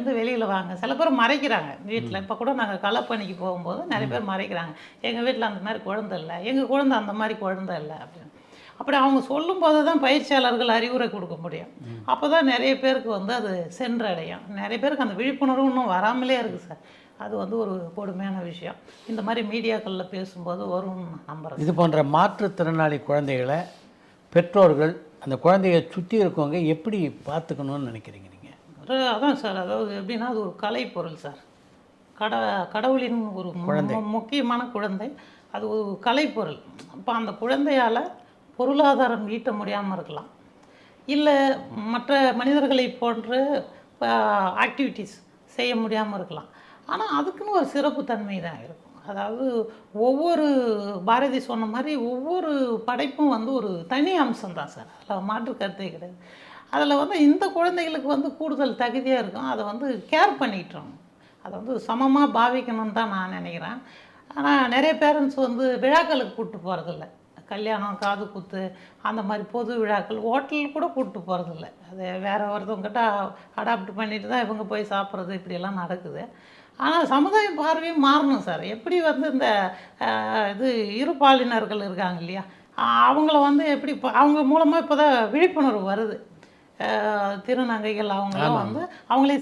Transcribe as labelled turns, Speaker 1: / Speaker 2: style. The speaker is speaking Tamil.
Speaker 1: வீட்டிலேருந்து வெளியில் வாங்க. சில பேர் மறைக்கிறாங்க வீட்டில். இப்போ கூட நாங்கள் களப்பணிக்கு போகும்போது நிறைய பேர் மறைக்கிறாங்க. எங்கள் வீட்டில் அந்த மாதிரி குழந்தை இல்லை, எங்கள் குழந்தை அந்த மாதிரி குழந்தை இல்லை அப்படின்னு. அப்படி அவங்க சொல்லும்போது தான் பயிற்சியாளர்கள் அறிவுரை கொடுக்க முடியும். அப்போ தான் நிறைய பேருக்கு வந்து அது சென்றடையும். நிறைய பேருக்கு அந்த விழிப்புணர்வு இன்னும் வராமலே இருக்குது சார். அது வந்து ஒரு கொடுமையான விஷயம். இந்த மாதிரி மீடியாக்களில் பேசும்போது வரும்னு நம்புகிறேன்.
Speaker 2: இது போன்ற மாற்றுத்திறனாளி குழந்தைகளை பெற்றோர்கள் அந்த குழந்தைய சுற்றி இருக்கவங்க எப்படி பார்த்துக்கணும்னு நினைக்கிறீங்க நீங்கள்?
Speaker 1: அதான் சார், அதாவது எப்படின்னா அது ஒரு கலைப்பொருள் சார். கடவுளின் ஒரு முக்கியமான குழந்தை. அது ஒரு கலைப்பொருள். அப்போ அந்த குழந்தையால் பொருளாதாரம் ஈட்ட முடியாமல் இருக்கலாம், இல்லை மற்ற மனிதர்களை போன்று ஆக்டிவிட்டீஸ் செய்ய முடியாமல் இருக்கலாம். ஆனால் அதுக்குன்னு ஒரு சிறப்புத்தன்மை தான் இருக்கும். அதாவது ஒவ்வொரு பாரதி சொன்ன மாதிரி ஒவ்வொரு படைப்பும் வந்து ஒரு தனி அம்சம் தான் சார். அதில் மாற்று கருத்தே கிடையாது. அதில் வந்து இந்த குழந்தைகளுக்கு வந்து கூடுதல் தகுதியாக இருக்கும். அதை வந்து கேர் பண்ணிக்கிட்டோம். அதை வந்து சமமாக பாவிக்கணும்னு தான் நான் நினைக்கிறேன். ஆனால் நிறைய பேரண்ட்ஸ் வந்து விழாக்களுக்கு கூப்பிட்டு போகிறதில்ல. கல்யாணம், காது குத்து, அந்த மாதிரி பொது விழாக்கள் ஹோட்டலுக்கு கூட கூப்பிட்டு போகிறதில்ல. அது வேறு ஒருத்தவங்கிட்ட அடாப்ட் பண்ணிட்டு தான் இவங்க போய் சாப்பிட்றது, இப்படியெல்லாம் நடக்குது. ஆனால் சமுதாய பார்வையும் மாறணும் சார். எப்படி வந்து இந்த இது இருபாலினர்கள் இருக்காங்க இல்லையா, அவங்கள வந்து எப்படி இப்போ அவங்க மூலமாக இப்போ தான் விழிப்புணர்வு வருது. திருநங்கைகள் அவங்களாம் வந்து அவங்களே